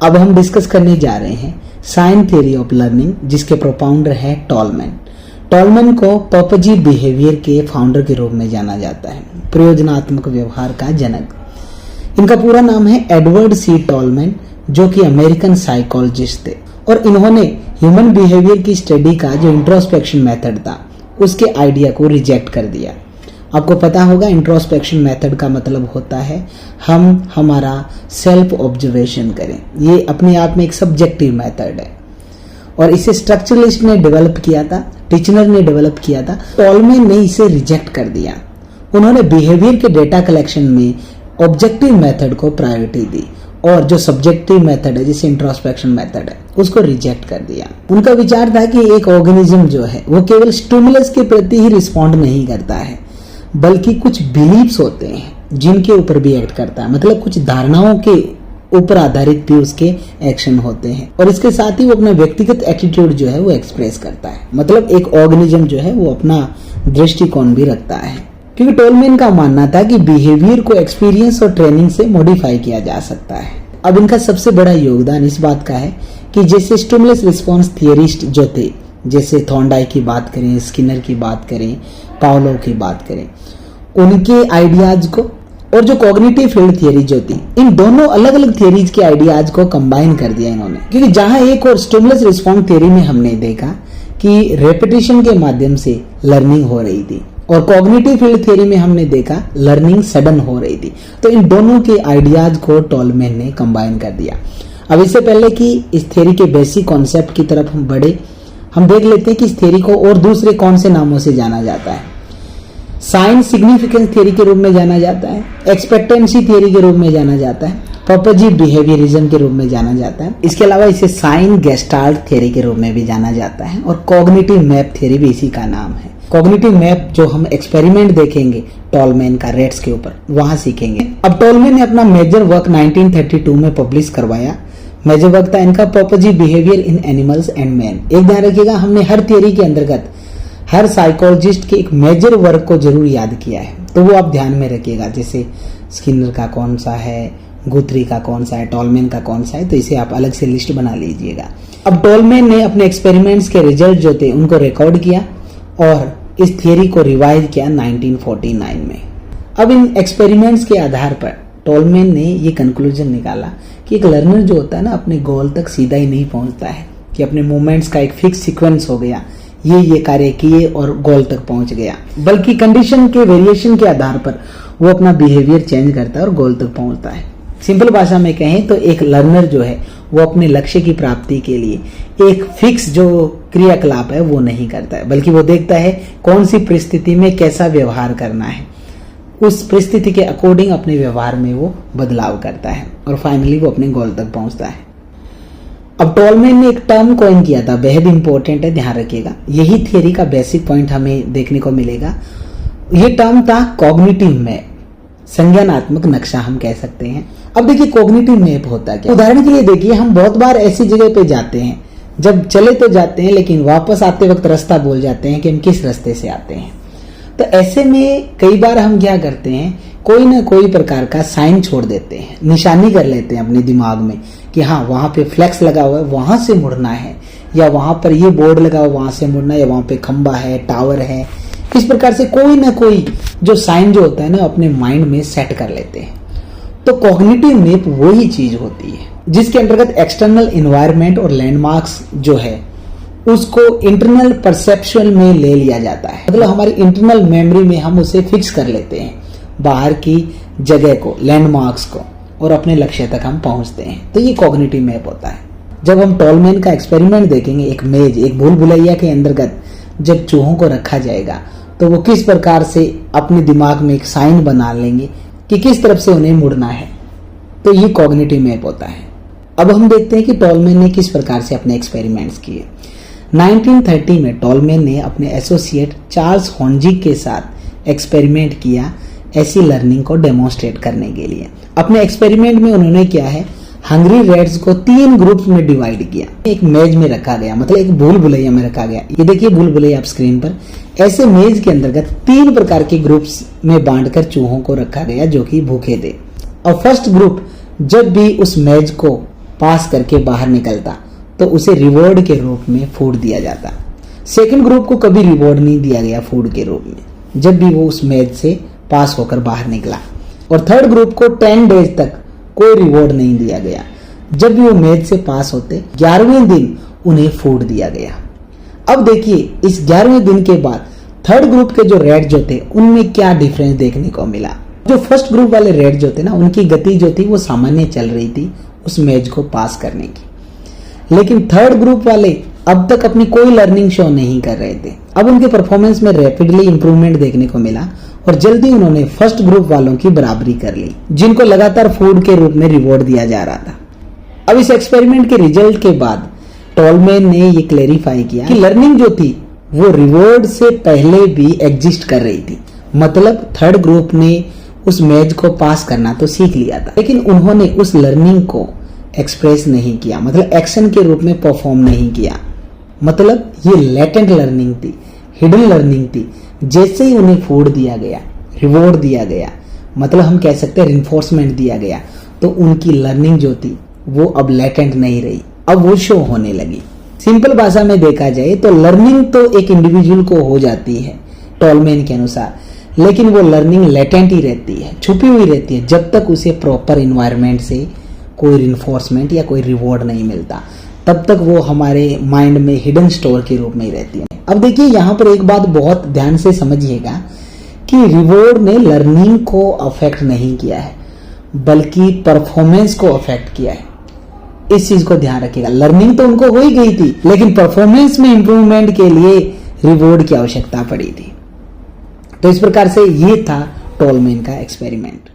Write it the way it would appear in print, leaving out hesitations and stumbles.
अब हम डिस्कस करने जा रहे हैं साइन थ्योरी ऑफ लर्निंग, जिसके प्रोपाउंडर है टॉलमैन। टॉलमैन को पर्पजी बिहेवियर के फाउंडर के रूप में जाना जाता है, प्रयोजनात्मक व्यवहार का जनक। इनका पूरा नाम है एडवर्ड सी टॉलमैन, जो कि अमेरिकन साइकोलॉजिस्ट थे और इन्होंने ह्यूमन बिहेवियर की स्टडी का जो इंट्रोस्पेक्शन मेथड था उसके आइडिया को रिजेक्ट कर दिया। आपको पता होगा इंट्रोस्पेक्शन मेथड का मतलब होता है हम हमारा सेल्फ ऑब्जर्वेशन करें। ये अपने आप में एक सब्जेक्टिव मेथड है और इसे स्ट्रक्चरलिस्ट ने डेवलप किया था, टिचनर ने डेवलप किया था। टॉलमैन ने इसे रिजेक्ट कर दिया। उन्होंने बिहेवियर के डेटा कलेक्शन में ऑब्जेक्टिव मेथड को प्रायोरिटी दी और जो सब्जेक्टिव मेथड है, जैसे इंट्रोस्पेक्शन मेथड है, उसको रिजेक्ट कर दिया। उनका विचार था कि एक ऑर्गेनिज्म जो है वो केवल स्टिमुलस के प्रति ही रिस्पॉन्ड नहीं करता है, बल्कि कुछ बिलीव्स होते हैं जिनके ऊपर भी एक्ट करता है। मतलब कुछ धारणाओं के ऊपर आधारित भी उसके एक्शन होते हैं और इसके साथ ही वो अपना व्यक्तिगत एटीट्यूड जो है वो एक्सप्रेस करता है। मतलब एक ऑर्गेनिज्म जो है वो अपना दृष्टिकोण भी रखता है, क्योंकि टॉलमैन का मानना था कि बिहेवियर को एक्सपीरियंस और ट्रेनिंग से मॉडिफाई किया जा सकता है। अब इनका सबसे बड़ा योगदान इस बात का है कि जैसे स्टिमुलस रिस्पॉन्स थियरिस्ट जो थे, जैसे थॉर्नडाइक की बात करें, स्किनर की बात करें, पावलोव की बात करें, उनके आइडियाज को और जो कॉग्निटिव फील्ड थियरी जो थी, इन दोनों अलग अलग थियरीज के आइडियाज को कंबाइन कर दिया इन्होंने। क्योंकि जहां एक और स्टिमुलस रिस्पॉन्स थियरी में हमने देखा कि रेपिटेशन के माध्यम से लर्निंग हो रही थी और कॉग्निटिव फील्ड थियरी में हमने देखा लर्निंग सडन हो रही थी, तो इन दोनों के आइडियाज को टॉलमैन ने कंबाइन कर दिया। अब इससे पहले कि इस थियरी के बेसिक कॉन्सेप्ट की तरफ हम बढ़े, हम देख लेते हैं कि इस थियरी को और दूसरे कौन से नामों से जाना जाता है। साइन सिग्निफिकेंस थियरी के रूप में जाना जाता है, एक्सपेक्टेंसी थियरी के रूप में जाना जाता है, पर्पजी बिहेवियरिज्म के रूप में जाना जाता है। इसके अलावा इसे साइन गेस्टाल्ट थियरी के रूप में भी जाना जाता है और कॉग्निटिव मैप थियरी भी इसी का नाम है। कॉग्निटिव मैप जो हम एक्सपेरिमेंट देखेंगे टॉलमैन का रेट्स के ऊपर, वहां सीखेंगे। अब टॉलमैन ने अपना मेजर वर्क 1932 में पब्लिश करवाया। मेजर वर्क था इनका purposive behaviour in animals and man. एक ध्यान रखिएगा, हमने हर थियरी के अंतर्गत हर साइकोलॉजिस्ट के एक मेजर वर्क को जरूर याद किया है, तो वो आप ध्यान में रखिएगा। जैसे स्किनर का कौन सा है, गुथरी का कौन सा है, टॉलमैन का कौन सा है, तो इसे आप अलग से लिस्ट बना लीजिएगा। अब टॉलमैन ने अपने एक्सपेरिमेंट्स के रिजल्ट जो थे उनको रिकॉर्ड किया और इस थियरी को रिवाइज किया 1949 में। अब इन एक्सपेरिमेंट्स के आधार पर टॉलमैन ने ये कंक्लूजन निकाला कि एक लर्नर जो होता है ना, अपने गोल तक सीधा ही नहीं पहुंचता है कि अपने मूवमेंट्स का एक फिक्स सीक्वेंस हो गया, ये कार्य किए और गोल तक पहुंच गया, बल्कि कंडीशन के वेरिएशन के आधार पर वो अपना बिहेवियर चेंज करता है और गोल तक पहुंचता है। सिंपल भाषा में कहें तो एक लर्नर जो है वो अपने लक्ष्य की प्राप्ति के लिए एक फिक्स जो क्रियाकलाप है वो नहीं करता है, बल्कि वो देखता है कौन सी परिस्थिति में कैसा व्यवहार करना है, उस परिस्थिति के अकॉर्डिंग अपने व्यवहार में वो बदलाव करता है और फाइनली वो अपने गोल तक पहुंचता है। अब टॉलमैन ने एक टर्म कॉइन किया था, बेहद इंपॉर्टेंट है, ध्यान रखिएगा। यही थियरी का बेसिक पॉइंट हमें देखने को मिलेगा। ये टर्म था कॉग्निटिव मैप, संज्ञानात्मक नक्शा हम कह सकते हैं। अब देखिए कॉग्निटिव मैप होता क्या। उदाहरण के लिए देखिए, हम बहुत बार ऐसी जगह पे जाते हैं, जब चले तो जाते हैं लेकिन वापस आते वक्त रास्ता भूल जाते हैं कि हम किस रास्ते से आते हैं। तो ऐसे में कई बार हम क्या करते हैं, कोई ना कोई प्रकार का साइन छोड़ देते हैं, निशानी कर लेते हैं अपने दिमाग में कि हाँ वहां पे फ्लैक्स लगा हुआ है, वहां से मुड़ना है, या वहां पर ये बोर्ड लगा हुआ वहां से मुड़ना है, या वहां पे खंबा है, टावर है। इस प्रकार से कोई ना कोई जो साइन जो होता है ना अपने माइंड में सेट कर लेते हैं। तो कॉग्निटिव मैप वही चीज होती है जिसके अंतर्गत एक्सटर्नल एनवायरनमेंट और लैंडमार्क्स जो है उसको इंटरनल परसेप्शन में ले लिया जाता है। मतलब हमारी इंटरनल मेमोरी में हम उसे फिक्स कर लेते हैं, बाहर की जगह को, लैंडमार्क्स को, और अपने लक्ष्य तक हम पहुंचते हैं। तो ये कॉग्निटिव मैप होता है। जब हम टॉलमैन का एक्सपेरिमेंट देखेंगे, एक मेज, एक भूल भुलैया के अंतर्गत जब चूहों को रखा जाएगा तो वो किस प्रकार से अपने दिमाग में एक साइन बना लेंगे कि किस तरफ से उन्हें मुड़ना है, तो ये कॉग्निटिव मैप होता है। अब हम देखते हैं कि टॉलमैन ने किस प्रकार से अपने एक्सपेरिमेंट्स किए। 1930 में टॉलमैन ने अपने एसोसिएट चार्ल्स हॉन्जिक के साथ एक्सपेरिमेंट किया ऐसी लर्निंग को डेमोन्स्ट्रेट करने के लिए। अपने एक्सपेरिमेंट में उन्होंने क्या है, हंग्री रेट्स को 3 ग्रुप्स में डिवाइड किया। एक मेज में रखा गया, मतलब एक भूल भुलैया में रखा गया। ये देखिए भूल भुलैया आप स्क्रीन पर। ऐसे मेज के अंतर्गत 3 प्रकार के ग्रुप्स में बांटकर चूहों को रखा गया जो कि भूखे थे। और फर्स्ट ग्रुप जब भी उस मेज को पास करके बाहर निकलता तो उसे रिवॉर्ड के रूप में फूड दिया जाता। सेकंड ग्रुप को कभी रिवॉर्ड नहीं दिया गया फूड के रूप में जब भी वो उस मैच से पास होकर बाहर निकला। और थर्ड ग्रुप को 10 डेज तक कोई रिवॉर्ड नहीं दिया गया। जब भी वो मैच से पास होते 11वें दिन उन्हें फूड दिया गया। अब देखिए इस 11वें दिन के बाद थर्ड ग्रुप के जो रेड जो थे उनमें क्या डिफरेंस देखने को मिला। जो फर्स्ट ग्रुप वाले रेड जो थे ना, उनकी गति जो थी वो सामान्य चल रही थी उस मैच को पास करने की। लेकिन थर्ड ग्रुप वाले अब तक अपनी कोई लर्निंग शो नहीं कर रहे थे। अब उनके परफॉर्मेंस में रैपिडली इंप्रूवमेंट देखने को मिला और जल्दी उन्होंने फर्स्ट ग्रुप वालों की बराबरी कर ली, जिनको लगातार फूड के रूप में रिवॉर्ड दिया जा रहा था। अब इस एक्सपेरिमेंट के रिजल्ट के बाद टॉलमैन ने ये क्लेरिफाई किया कि लर्निंग जो थी वो रिवॉर्ड से पहले भी एग्जिस्ट कर रही थी। मतलब थर्ड ग्रुप ने उस मैच को पास करना तो सीख लिया था, लेकिन उन्होंने उस लर्निंग को एक्सप्रेस नहीं किया, मतलब एक्शन के रूप में परफॉर्म नहीं किया। मतलब ये लेटेंट लर्निंग थी, हिडन लर्निंग थी। जैसे ही उन्हें फूड दिया गया, रिवॉर्ड दिया गया, मतलब हम कह सकते हैं रिइंफोर्समेंट दिया गया, तो उनकी लर्निंग जो थी वो अब लेटेंट नहीं रही, अब वो शो होने लगी। सिंपल भाषा में देखा जाए तो लर्निंग तो एक इंडिविजुअल को हो जाती है टॉलमैन के अनुसार, लेकिन वो लर्निंग लेटेंट ही रहती है, छुपी हुई रहती है, जब तक उसे प्रॉपर इन्वायरमेंट से कोई रिइंफोर्समेंट या कोई रिवॉर्ड नहीं मिलता, तब तक वो हमारे माइंड में हिडन स्टोर के रूप में ही रहती है। अब देखिए यहाँ पर एक बात बहुत ध्यान से समझिएगा कि रिवॉर्ड ने लर्निंग को अफेक्ट नहीं किया है, बल्कि परफॉर्मेंस को अफेक्ट किया है। इस चीज को ध्यान रखिएगा। लर्निंग तो उनको हो ही गई थी, लेकिन परफॉर्मेंस में इंप्रूवमेंट के लिए रिवॉर्ड की आवश्यकता पड़ी थी। तो इस प्रकार से ये था टॉलमैन का एक्सपेरिमेंट।